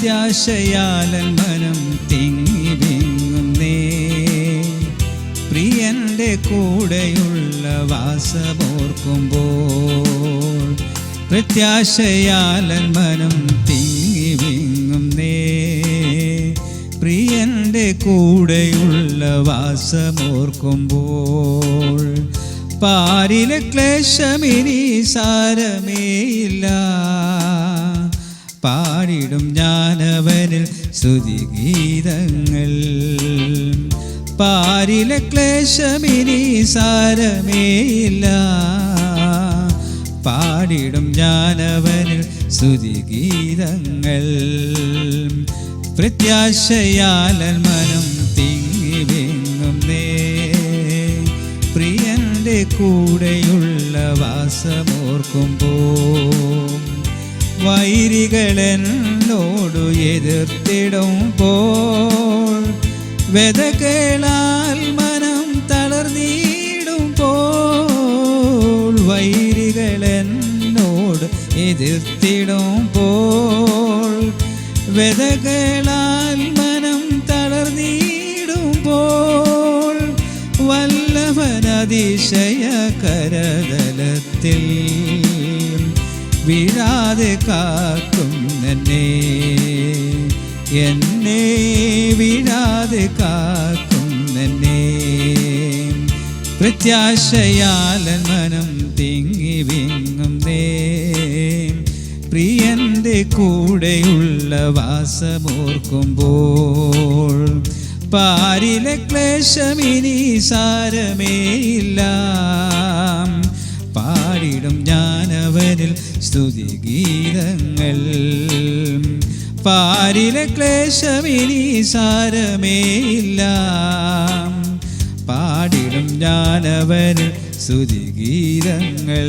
പ്രത്യാശയാലൻ മനം തിങ്ങി വിങ്ങുന്നേ. പ്രിയന്റെ കൂടെയുള്ള വാസമോർക്കുമ്പോൾ പ്രത്യാശയാലൻ മനം തിങ്ങി വിങ്ങുന്നേ. പ്രിയന്റെ കൂടെയുള്ള വാസമോർക്കുമ്പോൾ പാരിലെ ക്ലേശമിനി സാരമേയില്ല. പാടിടും ഞാനവനിൽ സ്തുതിഗീതങ്ങൾ. പാരിലെ ക്ലേശമിനി സാരമേയില്ല. പാടിടും ഞാനവനിൽ സ്തുതിഗീതങ്ങൾ. പ്രത്യാശയാലൻ മനം തിങ്ങി വിങ്ങുന്നേ. പ്രിയന്റെ കൂടെയുള്ള വാസമോർക്കുമ്പോൾ വൈരികളെന്നോടു എതിർത്തിടുമ്പോൾ വ്യതകളാൽ മനം തളർന്നിടുമ്പോൾ വൈരികളെന്നോട് എതിർത്തിടുമ്പോൾ വ്യതകളാൽ മനം തളർന്നിടുമ്പോൾ വല്ലഭനതിശയ കരതലത്തിൽ വീഴാതെ കാക്കുന്നേ. എന്നെ വീഴാതെ കാക്കുന്നേ. പ്രത്യാശയാലൻ മനം തിങ്ങി വിങ്ങുന്നേ. പ്രിയന്റെ കൂടെയുള്ള വാസമോർക്കുമ്പോൾ പാരിലെ ക്ലേശമിനി സാരമേയില്ല. പാടിടും ഞാനവനിൽ സ്തുതിഗീതങ്ങൾ. പാരിലെ ക്ലേശമിനി സാരമേയില്ല. പാടിടും ഞാനവനിൽ സ്തുതിഗീതങ്ങൾ.